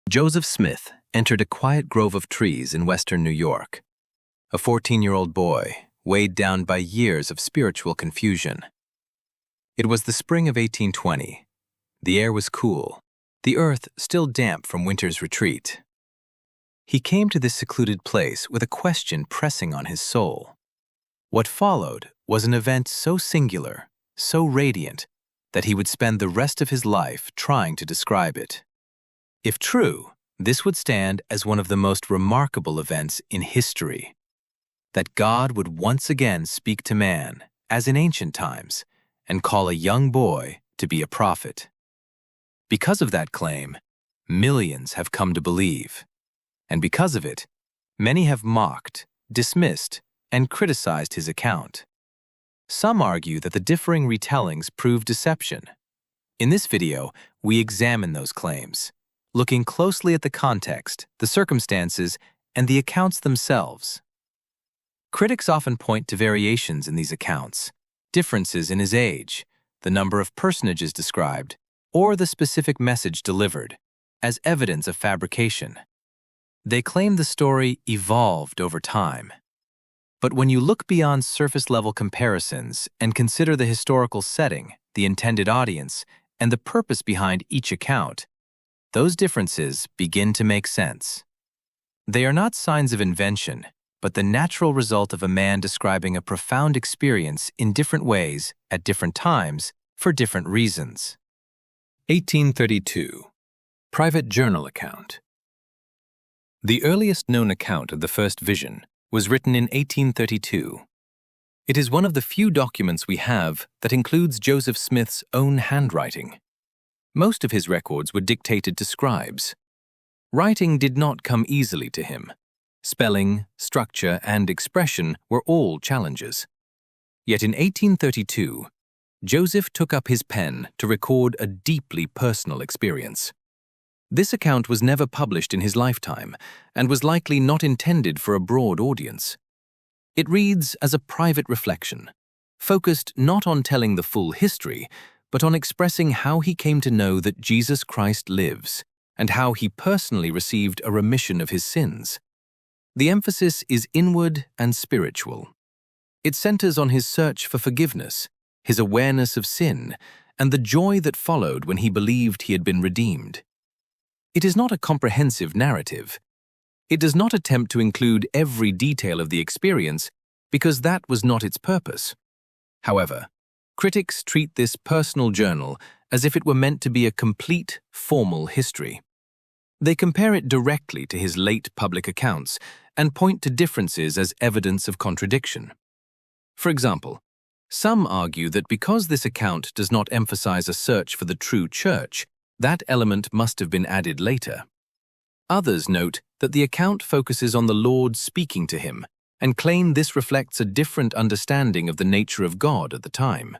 Joseph Smith entered a quiet grove of trees in western New York, a 14-year-old boy weighed down by years of spiritual confusion. It was the spring of 1820. The air was cool, the earth still damp from winter's retreat. He came to this secluded place with a question pressing on his soul. What followed was an event so singular, so radiant, that he would spend the rest of his life trying to describe it. If true, this would stand as one of the most remarkable events in history. That God would once again speak to man, as in ancient times, and call a young boy to be a prophet. Because of that claim, millions have come to believe. And because of it, many have mocked, dismissed, and criticized his account. Some argue that the differing retellings prove deception. In this video, we examine those claims, looking closely at the context, the circumstances, and the accounts themselves. Critics often point to variations in these accounts, differences in his age, the number of personages described, or the specific message delivered, as evidence of fabrication. They claim the story evolved over time. But when you look beyond surface-level comparisons and consider the historical setting, the intended audience, and the purpose behind each account, those differences begin to make sense. They are not signs of invention, but the natural result of a man describing a profound experience in different ways at different times for different reasons. 1832. Private Journal Account. The earliest known account of the first vision was written in 1832. It is one of the few documents we have that includes Joseph Smith's own handwriting. Most of his records were dictated to scribes. Writing did not come easily to him. Spelling, structure, and expression were all challenges. Yet in 1832, Joseph took up his pen to record a deeply personal experience. This account was never published in his lifetime and was likely not intended for a broad audience. It reads as a private reflection, focused not on telling the full history, but on expressing how he came to know that Jesus Christ lives and how he personally received a remission of his sins. The emphasis is inward and spiritual. It centers on his search for forgiveness, his awareness of sin, and the joy that followed when he believed he had been redeemed. It is not a comprehensive narrative. It does not attempt to include every detail of the experience because that was not its purpose. However, critics treat this personal journal as if it were meant to be a complete, formal history. They compare it directly to his late public accounts and point to differences as evidence of contradiction. For example, some argue that because this account does not emphasize a search for the true church, that element must have been added later. Others note that the account focuses on the Lord speaking to him and claim this reflects a different understanding of the nature of God at the time.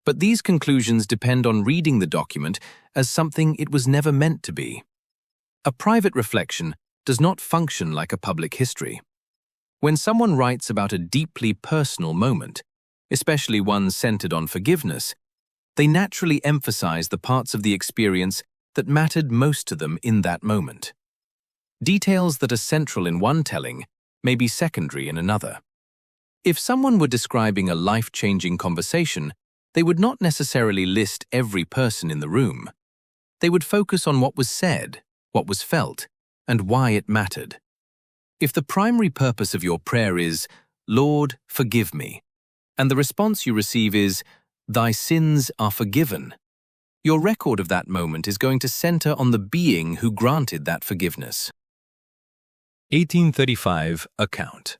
But these conclusions depend on reading the document as something it was never meant to be. A private reflection does not function like a public history. When someone writes about a deeply personal moment, especially one centered on forgiveness, they naturally emphasize the parts of the experience that mattered most to them in that moment. Details that are central in one telling may be secondary in another. If someone were describing a life-changing conversation, they would not necessarily list every person in the room. They would focus on what was said, what was felt, and why it mattered. If the primary purpose of your prayer is, "Lord, forgive me," and the response you receive is, "Thy sins are forgiven," your record of that moment is going to center on the being who granted that forgiveness. 1835 account.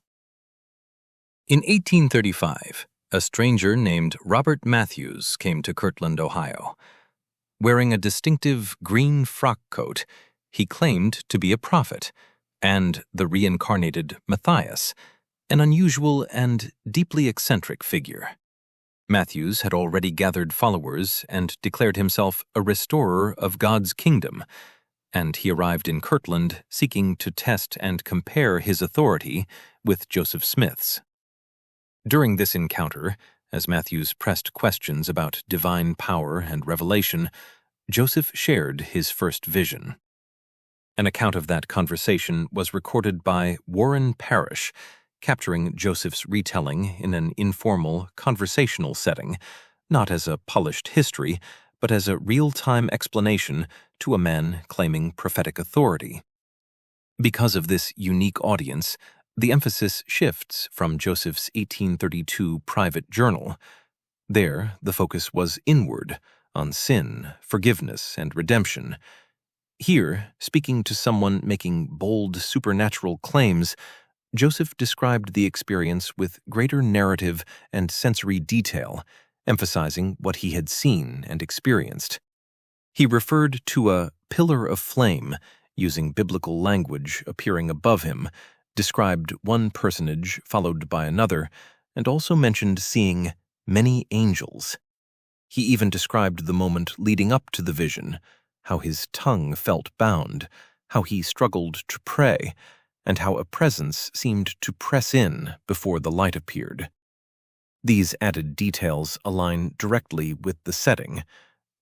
In 1835, a stranger named Robert Matthews came to Kirtland, Ohio. Wearing a distinctive green frock coat, he claimed to be a prophet and the reincarnated Matthias, an unusual and deeply eccentric figure. Matthews had already gathered followers and declared himself a restorer of God's kingdom, and he arrived in Kirtland seeking to test and compare his authority with Joseph Smith's. During this encounter, as Matthews pressed questions about divine power and revelation, Joseph shared his first vision. An account of that conversation was recorded by Warren Parrish, capturing Joseph's retelling in an informal, conversational setting, not as a polished history, but as a real-time explanation to a man claiming prophetic authority. Because of this unique audience, the emphasis shifts from Joseph's 1832 private journal. There, the focus was inward, on sin, forgiveness, and redemption. Here, speaking to someone making bold supernatural claims, Joseph described the experience with greater narrative and sensory detail, emphasizing what he had seen and experienced. He referred to a pillar of flame, using biblical language appearing above him, described one personage followed by another, and also mentioned seeing many angels. He even described the moment leading up to the vision, how his tongue felt bound, how he struggled to pray, and how a presence seemed to press in before the light appeared. These added details align directly with the setting.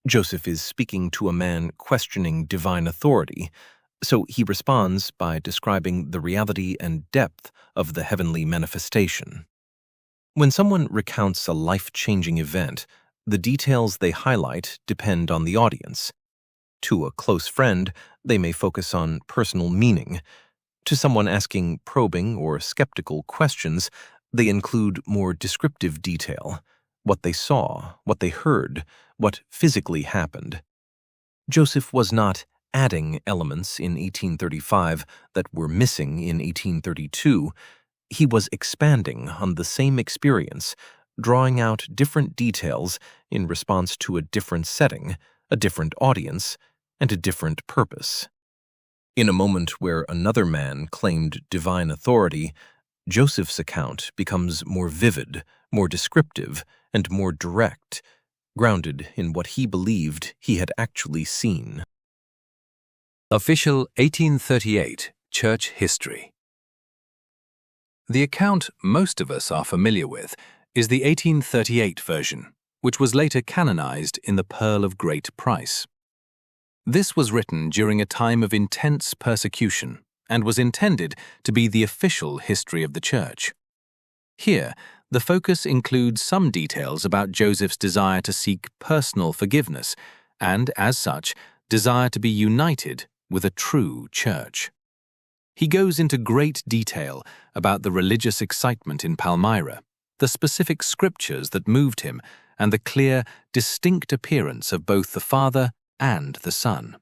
Joseph is speaking to a man questioning divine authority, so he responds by describing the reality and depth of the heavenly manifestation. When someone recounts a life-changing event, the details they highlight depend on the audience. To a close friend, they may focus on personal meaning. To someone asking probing or skeptical questions, they include more descriptive detail, what they saw, what they heard, what physically happened. Joseph was not adding elements in 1835 that were missing in 1832. He was expanding on the same experience, drawing out different details in response to a different setting, a different audience, and a different purpose. In a moment where another man claimed divine authority, Joseph's account becomes more vivid, more descriptive, and more direct, grounded in what he believed he had actually seen. Official 1838 Church History. The account most of us are familiar with is the 1838 version, which was later canonized in the Pearl of Great Price. This was written during a time of intense persecution and was intended to be the official history of the Church. Here, the focus includes some details about Joseph's desire to seek personal forgiveness and, as such, desire to be united with a true church. He goes into great detail about the religious excitement in Palmyra, the specific scriptures that moved him, and the clear, distinct appearance of both the Father and the Son.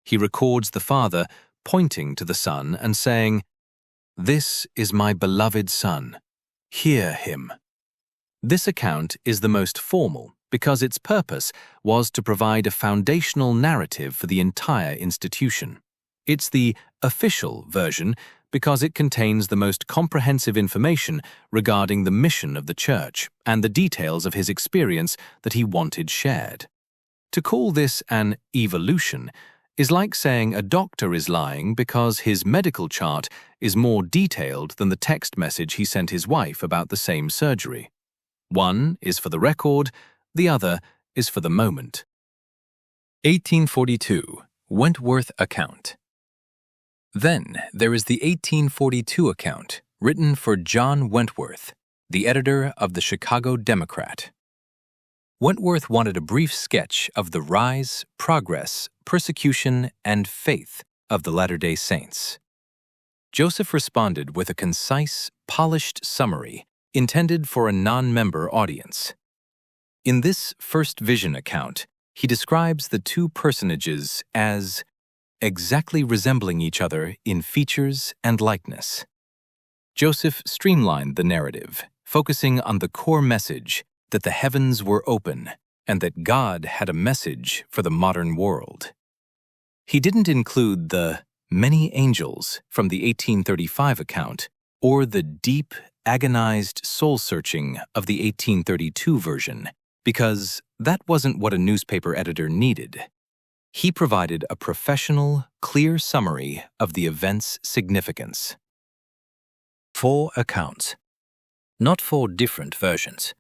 He records the Father pointing to the Son and saying, "This is my beloved Son. Hear him." This account is the most formal because its purpose was to provide a foundational narrative for the entire institution. It's the official version because it contains the most comprehensive information regarding the mission of the Church and the details of his experience that he wanted shared. To call this an evolution is like saying a doctor is lying because his medical chart is more detailed than the text message he sent his wife about the same surgery. One is for the record, the other is for the moment. 1842 Wentworth account. Then there is the 1842 account, written for John Wentworth, the editor of the Chicago Democrat. Wentworth wanted a brief sketch of the rise, progress, persecution, and faith of the Latter-day Saints. Joseph responded with a concise, polished summary intended for a non-member audience. In this first vision account, he describes the two personages as exactly resembling each other in features and likeness. Joseph streamlined the narrative, focusing on the core message that the heavens were open and that God had a message for the modern world. He didn't include the many angels from the 1835 account or the deep, agonized soul-searching of the 1832 version, because that wasn't what a newspaper editor needed. He provided a professional, clear summary of the event's significance. 4 accounts, not 4 different versions.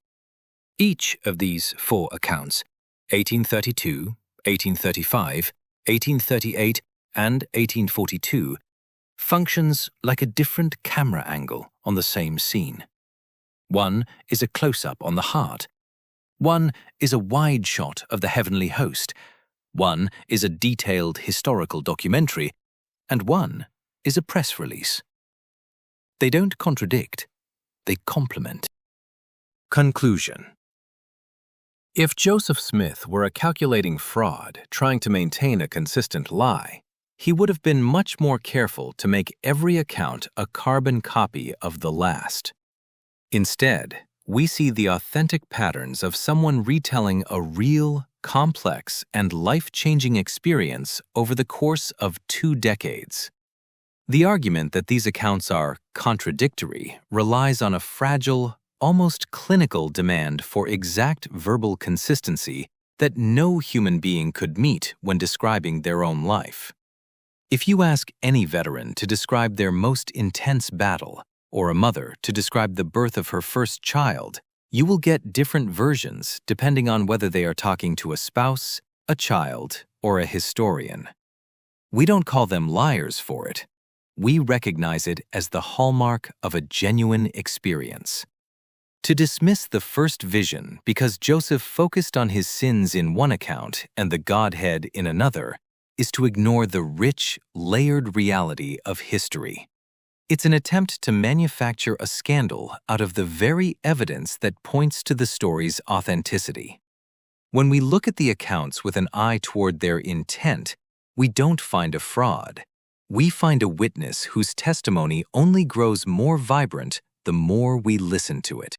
Each of these 4 accounts, 1832, 1835, 1838, and 1842 functions like a different camera angle on the same scene. One is a close-up on the heart. One is a wide shot of the heavenly host. One is a detailed historical documentary, and one is a press release. They don't contradict, they complement. Conclusion. If Joseph Smith were a calculating fraud trying to maintain a consistent lie, he would have been much more careful to make every account a carbon copy of the last. Instead, we see the authentic patterns of someone retelling a real, complex, and life-changing experience over the course of 2 decades. The argument that these accounts are contradictory relies on a fragile, almost clinical demand for exact verbal consistency that no human being could meet when describing their own life. If you ask any veteran to describe their most intense battle, or a mother to describe the birth of her first child, you will get different versions depending on whether they are talking to a spouse, a child, or a historian. We don't call them liars for it. We recognize it as the hallmark of a genuine experience. To dismiss the first vision because Joseph focused on his sins in one account and the Godhead in another is to ignore the rich, layered reality of history. It's an attempt to manufacture a scandal out of the very evidence that points to the story's authenticity. When we look at the accounts with an eye toward their intent, we don't find a fraud. We find a witness whose testimony only grows more vibrant the more we listen to it.